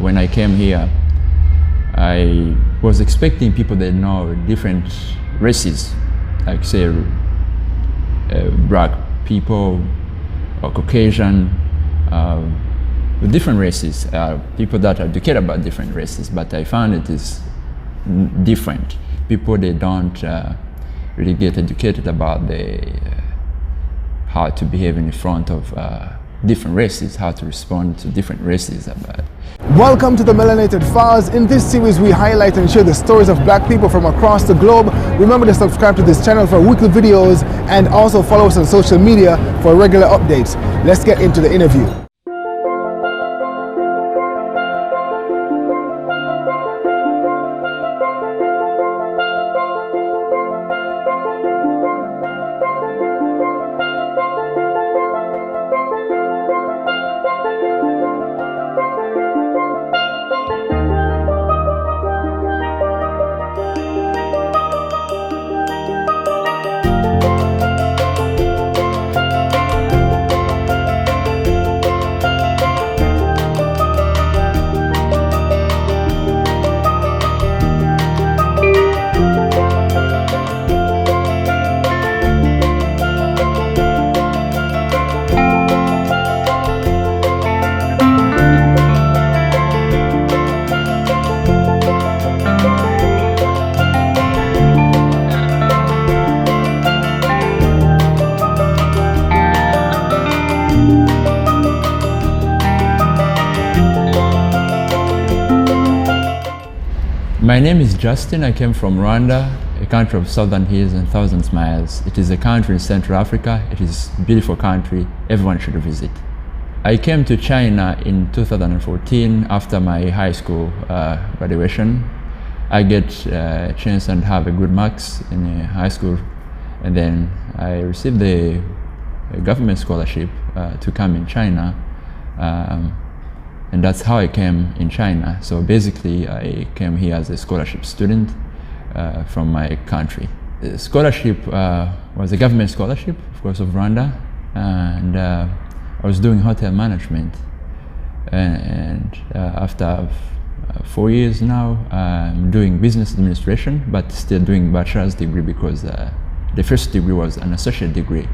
when I came here, I was expecting people that know different races, like say black people or Caucasian, with different races, people that are educated about different races, but I found it is different. People, they don't really get educated about how to behave in front of different races, how to respond to different races. Welcome to the Melanated Files. In this series, we highlight and share the stories of black people from across the globe. Remember to subscribe to this channel for weekly videos and also follow us on social media for regular updates. Let's get into the interview. My name is Justin. I came from Rwanda, a country of southern hills and thousands miles. It is a country in Central Africa. It is a beautiful country. Everyone should visit. I came to China in 2014 after my high school graduation. I get a chance and have a good marks in high school, and then I received a government scholarship to come in China. And that's how I came in China. So basically, I came here as a scholarship student from my country. The scholarship was a government scholarship, of course, of Rwanda, and I was doing hotel management. And after 4 years now, I'm doing business administration, but still doing bachelor's degree because the first degree was an associate degree,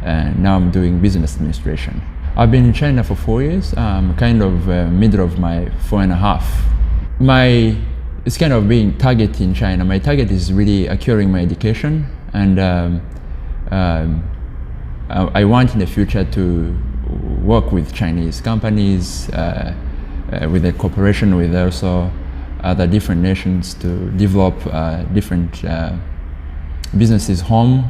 and now I'm doing business administration. I've been in China for 4 years. I'm kind of middle of my 4.5. It's kind of being targeted in China. My target is really acquiring my education, and I want in the future to work with Chinese companies, with a cooperation with also other different nations to develop different businesses home.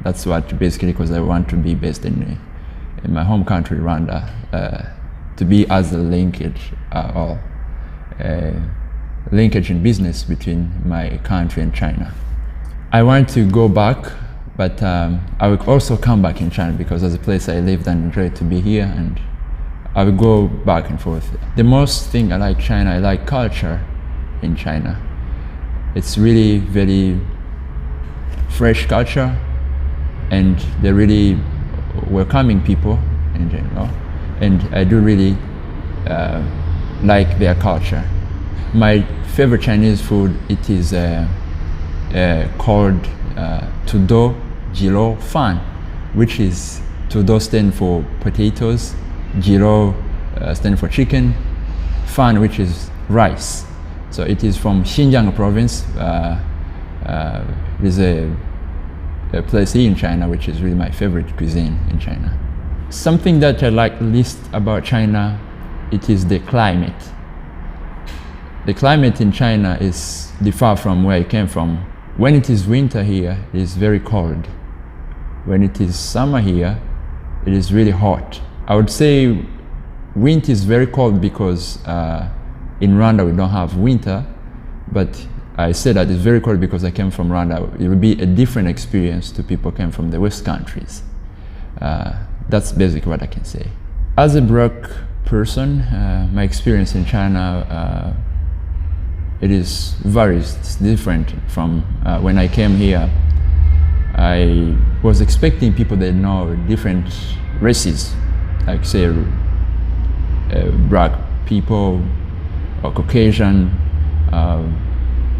That's what basically, because I want to be based in my home country, Rwanda, to be as a linkage or linkage in business between my country and China. I want to go back, but I will also come back in China because as a place I lived and enjoyed to be here, and I will go back and forth. The most thing I like China, I like culture in China. It's really very fresh culture, and they're really welcoming people in general, and I do really like their culture. My favorite Chinese food, it is called tudo jiro fan, which is tudo stand for potatoes, jiro stand for chicken, fan which is rice. So it is from Xinjiang province. There's a place here in China which is really my favorite cuisine in China. Something that I like least about China, it is the climate. The climate in China is different from where I came from. When it is winter here, it is very cold. When it is summer here, it is really hot. I would say winter is very cold because in Rwanda we don't have winter, but I say that it's very cold because I came from Rwanda. It will be a different experience to people who came from the West countries. That's basically what I can say. As a black person, my experience in China, it is varies. It's different from when I came here. I was expecting people that know different races, like say black people or Caucasian,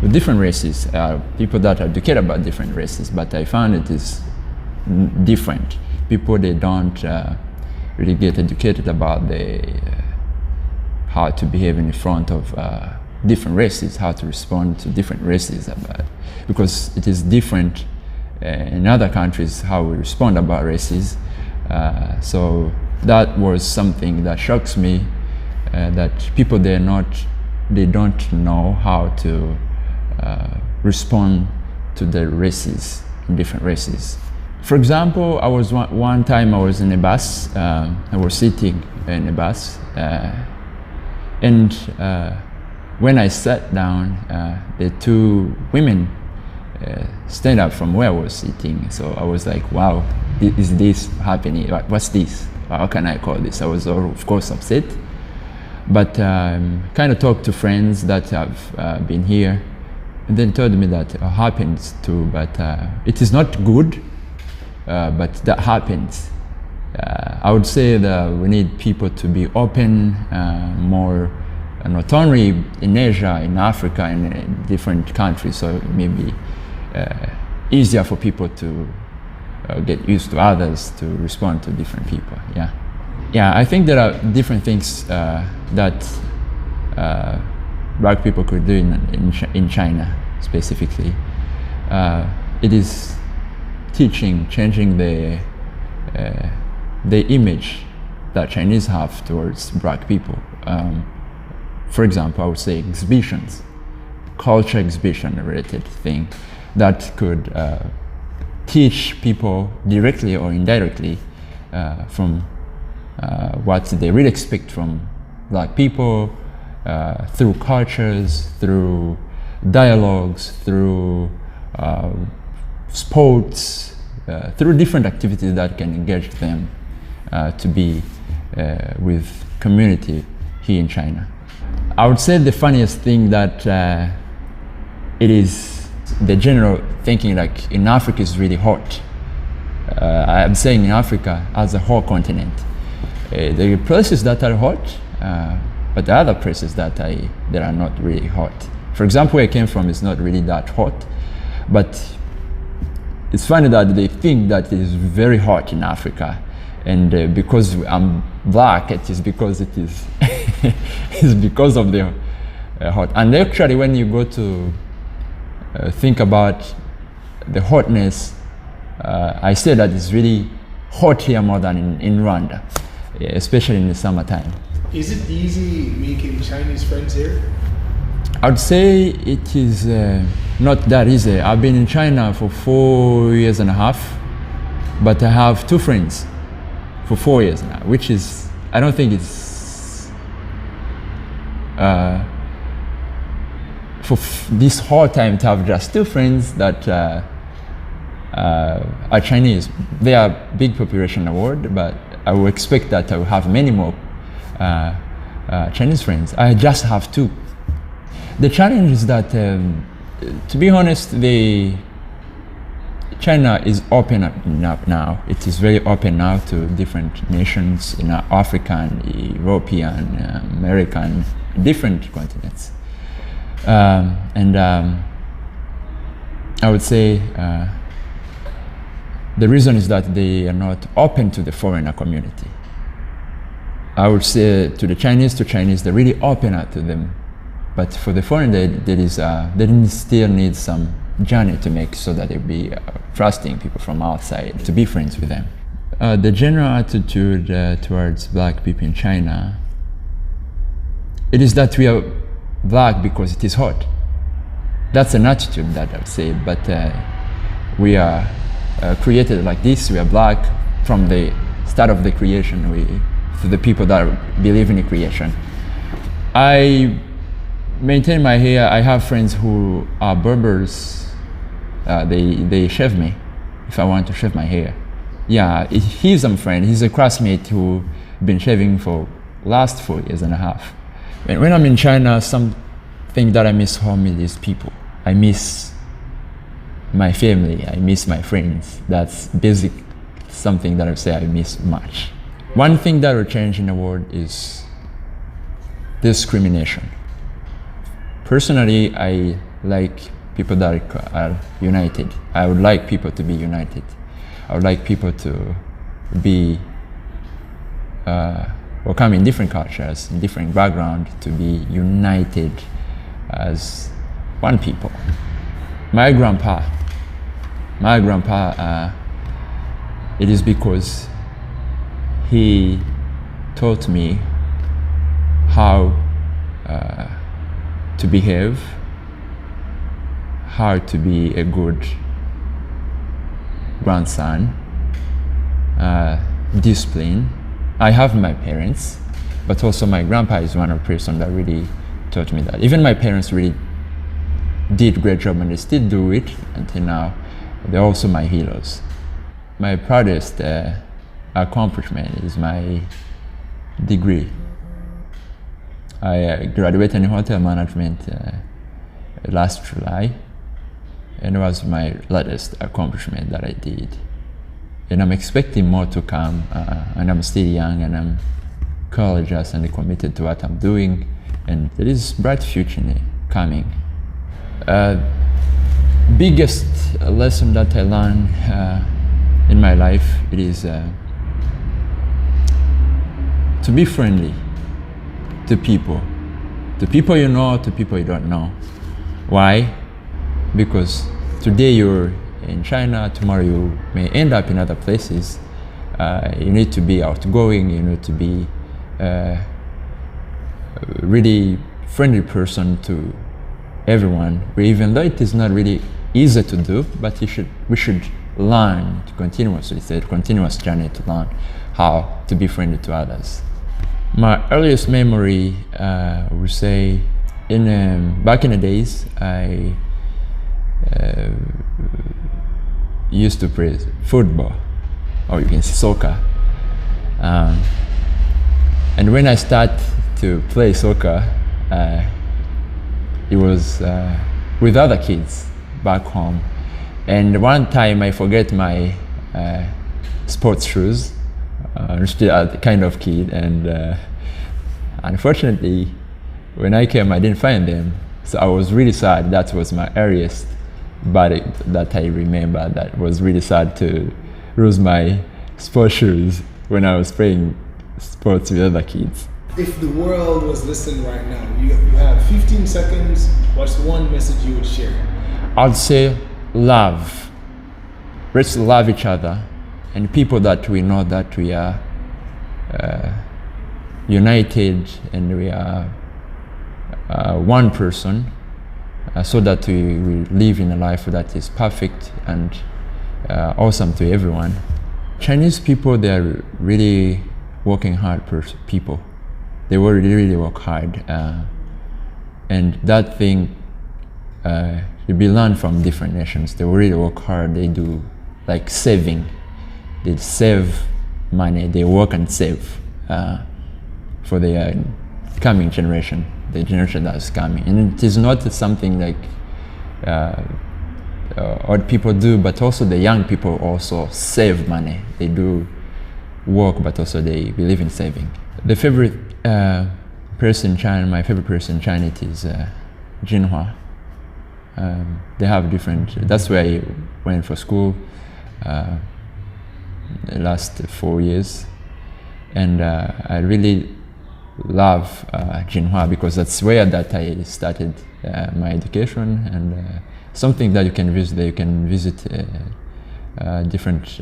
with different races, people that are educated about different races, but I found it is different. People, they don't really get educated about how to behave in front of different races, how to respond to different races, because it is different in other countries how we respond about races. So that was something that shocks me, that people, they don't know how to respond to the races, different races. For example, I was one time I was in a bus. I was sitting in a bus, and when I sat down, the two women stand up from where I was sitting. So I was like, "Wow, is this happening? What's this? How can I call this?" I was, of course, upset, but kind of talked to friends that have been here, and then told me that it happens too, but it is not good. But that happens. I would say that we need people to be open, more, not only in Asia, in Africa, and in different countries, so it may be easier for people to get used to others, to respond to different people. Yeah, I think there are different things that black people could do in China specifically. It is changing the image that Chinese have towards black people. For example, I would say exhibitions, culture exhibition related thing that could teach people directly or indirectly from what they really expect from black people, through cultures, through dialogues, through sports, through different activities that can engage them to be with community here in China. I would say the funniest thing that it is the general thinking, like in Africa is really hot. I'm saying in Africa as a whole continent. There are places that are hot, but there are other places that are not really hot. For example, where I came from is not really that hot, but it's funny that they think that it is very hot in Africa, and because I'm black, it is because it is it's because of the hot. And actually, when you go to think about the hotness, I say that it's really hot here more than in Rwanda, especially in the summertime. Is it easy making Chinese friends here? I'd say it is not that easy. I've been in China for 4 years and a half, but I have two friends for 4 years now, which is, I don't think it's, for this whole time to have just two friends that are Chinese. They are big population in the world, but I would expect that I will have many more Chinese friends. I just have two. The challenge is that, to be honest, China is open up now. It is very open now to different nations in African, European, American, different continents. And I would say the reason is that they are not open to the foreigner community. I would say to the Chinese, they're really open up to them. But for the foreigner, they still need some journey to make so that they'll be trusting people from outside to be friends with them. The general attitude towards black people in China, it is that we are black because it is hot. That's an attitude that I would say, but we are created like this. We are black from the start of the creation, for the people that believe in the creation. I maintain my hair. I have friends who are barbers. They shave me if I want to shave my hair. Yeah, he's a friend. He's a classmate who been shaving for last 4 years and a half. When I'm in China, something that I miss home is people. I miss my family. I miss my friends. That's basic, something that I say I miss much. One thing that will change in the world is discrimination. Personally, I like people that are united. I would like people to be united. I would like people to be or come in different cultures, in different backgrounds, to be united as one people. My grandpa, it is because he taught me how to behave, how to be a good grandson, discipline. I have my parents, but also my grandpa is one of the person that really taught me that. Even my parents really did a great job, and they still do it until now. They're also my heroes. My proudest accomplishment is my degree. I graduated in hotel management last July, and it was my latest accomplishment that I did. And I'm expecting more to come, and I'm still young, and I'm courageous and committed to what I'm doing, and there is bright future coming. Biggest lesson that I learned in my life, it is to be friendly to people you know, to people you don't know. Why? Because today you're in China, tomorrow you may end up in other places. You need to be outgoing, you need to be a really friendly person to everyone, even though it is not really easy to do, but we should learn continuously. It's a continuous journey to learn how to be friendly to others. My earliest memory, I would say, back in the days, I used to play football, or you can say soccer. And when I started to play soccer, it was with other kids back home. And one time I forget my sports shoes. I'm still a kind of kid, and unfortunately, when I came, I didn't find them. So I was really sad. That was my earliest body that I remember. That was really sad to lose my sports shoes when I was playing sports with other kids. If the world was listening right now, you have 15 seconds. What's one message you would share? I'd say love. Let's love each other, and people that we know that we are united and we are one person, so that we live in a life that is perfect and awesome to everyone. Chinese people, they are really working hard people. They really work hard, and that thing will be learned from different nations. They really work hard. They do like saving. They save money. They work and save for the coming generation, the generation that is coming. And it is not something like old people do, but also the young people also save money. They do work, but also they believe in saving. The favorite person in China, my favorite person in China, it is Jinhua. They have different, that's where I went for school the last 4 years. And I really love Jinhua because that's where that I started my education, and something that you can visit. You can visit different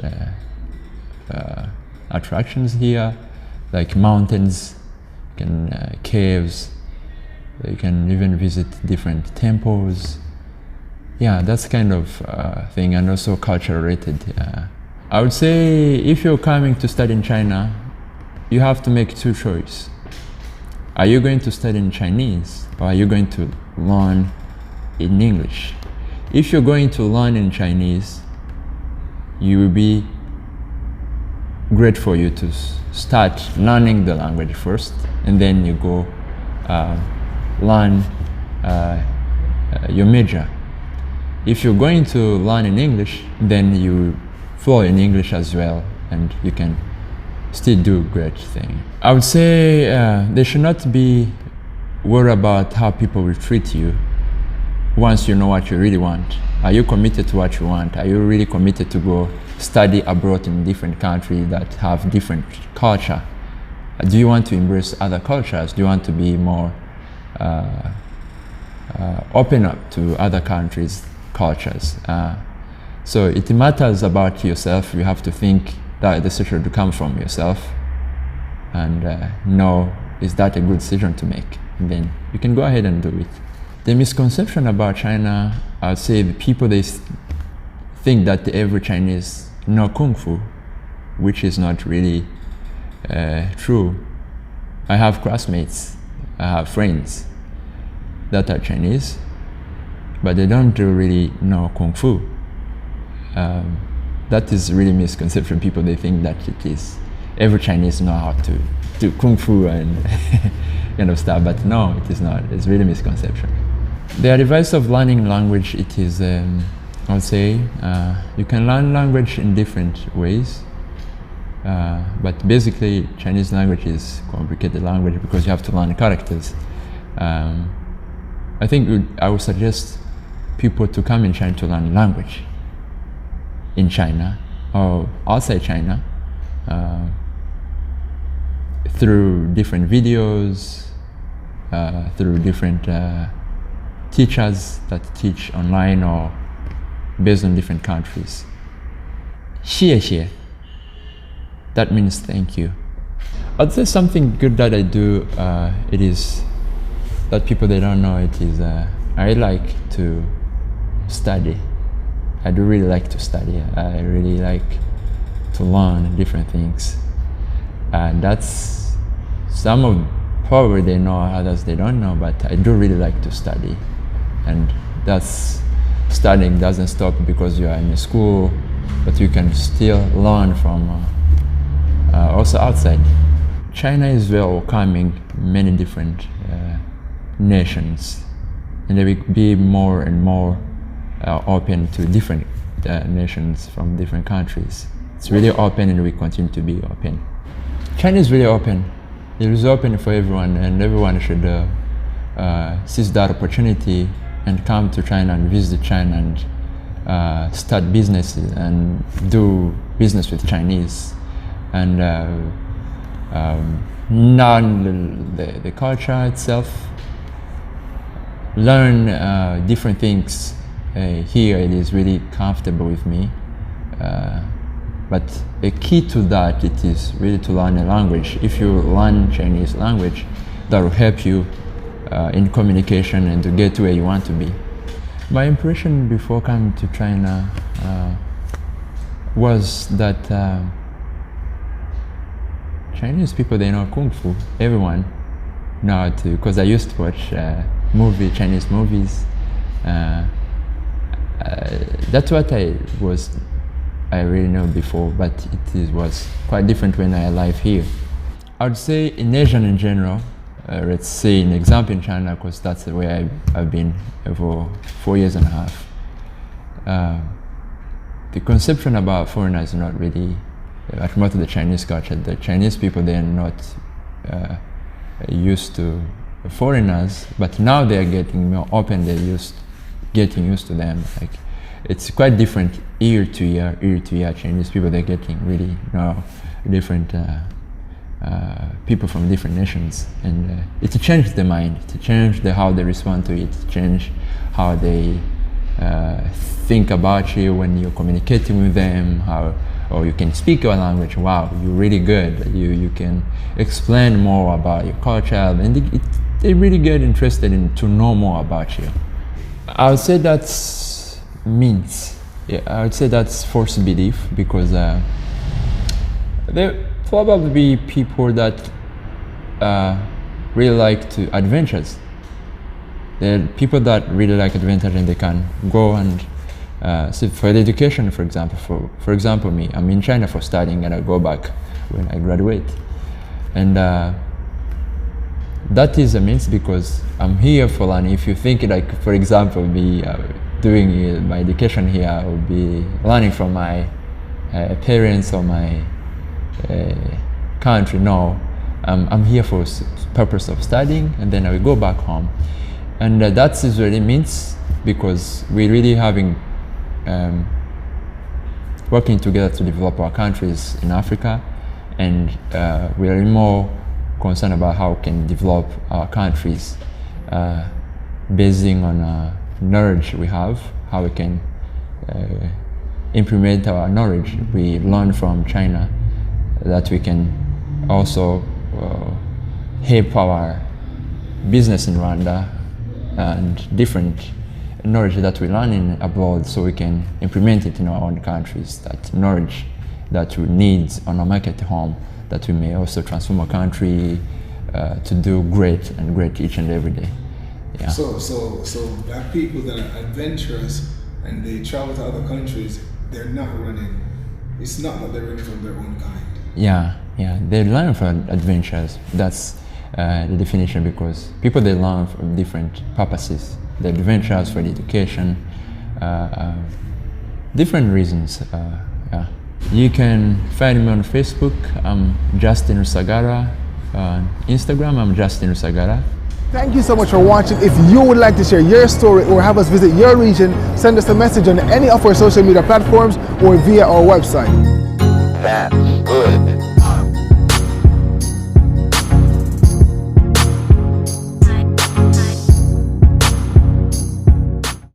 attractions here, like mountains, you can caves. You can even visit different temples. Yeah, that's kind of thing, and also culture related. I would say if you're coming to study in China, you have to make two choices. Are you going to study in Chinese, or are you going to learn in English? If you're going to learn in Chinese, you will be great for you to start learning the language first, and then you go learn your major. If you're going to learn in English, then you flow in English as well, and you can still do great thing. I would say there should not be worry about how people will treat you once you know what you really want. Are you committed to what you want? Are you really committed to go study abroad in different countries that have different culture? Do you want to embrace other cultures? Do you want to be more open up to other countries' cultures? So it matters about yourself. You have to think that the decision to come from yourself and know, is that a good decision to make? And then you can go ahead and do it. The misconception about China, I would say the people, they think that every Chinese know Kung Fu, which is not really true. I have classmates, I have friends that are Chinese, but they don't really know Kung Fu. That is really misconception. People, they think that it is every Chinese know how to do Kung Fu and kind of stuff, but no, it is not. It's really misconception. The advice of learning language, it is, I would say, you can learn language in different ways, but basically Chinese language is complicated language because you have to learn characters. I think I would suggest people to come in China to learn language in China or outside China through different videos, through different teachers that teach online or based on different countries. 谢谢, that means thank you. I'd say something good that I do, it is that people, they don't know, it is I like to study. I do really like to study. I really like to learn different things. And that's, some of probably they know, others they don't know, but I do really like to study. And that's, studying doesn't stop because you are in a school, but you can still learn from also outside. China is welcoming many different nations, and they will be more and more open to different nations from different countries. It's really open, and we continue to be open. China is really open. It is open for everyone, and everyone should seize that opportunity and come to China and visit China and start businesses and do business with Chinese and learn the culture itself, learn different things. Here it is really comfortable with me, but a key to that, it is really to learn a language. If you learn Chinese language, that will help you in communication and to get to where you want to be. My impression before coming to China was that Chinese people, they know Kung Fu. Everyone know how to, because I used to watch Chinese movies. That's what I really know before, but was quite different when I arrived here. I would say in Asia in general, let's say an example in China, because that's the way I've been for 4 years and a half. The conception about foreigners is not really, at most of the Chinese culture, the Chinese people, they are not used to foreigners, but now they are getting more open, they're getting used to them. Like, it's quite different year to year. Chinese people, they're getting really different people from different nations, and it changed the mind, it changed how they respond to it, changed how they think about you when you're communicating with them, or you can speak your language. Wow, you're really good. You can explain more about your culture, and they really get interested to know more about you. I would say that's means. Yeah, I would say that's false belief, because there probably be people that really like to adventures. There are people that really like adventure, and they can go and so for the education, for example. For example, me, I'm in China for studying, and I go back when I graduate, and that is a means, because I'm here for learning. If you think, like, for example, me doing my education here, I will be learning from my parents or my country. No, I'm here for purpose of studying, and then I will go back home. And that is what it means, because we're really having working together to develop our countries in Africa, and we are more concerned about how we can develop our countries basing on knowledge we have, how we can implement our knowledge we learned from China, that we can also help our business in Rwanda and different knowledge that we learn in abroad, so we can implement it in our own countries, that knowledge that we need on our market home, that we may also transform our country to do great each and every day. Yeah. So black people that are adventurous and they travel to other countries, they're not running. It's not that they're running from their own kind. Yeah, they learn from adventures. That's the definition, because people, they learn from different purposes. The adventures for the education, different reasons. Yeah. You can find me on Facebook. I'm Justin Rusagara. On Instagram, I'm Justin Rusagara. Thank you so much for watching. If you would like to share your story or have us visit your region, send us a message on any of our social media platforms or via our website.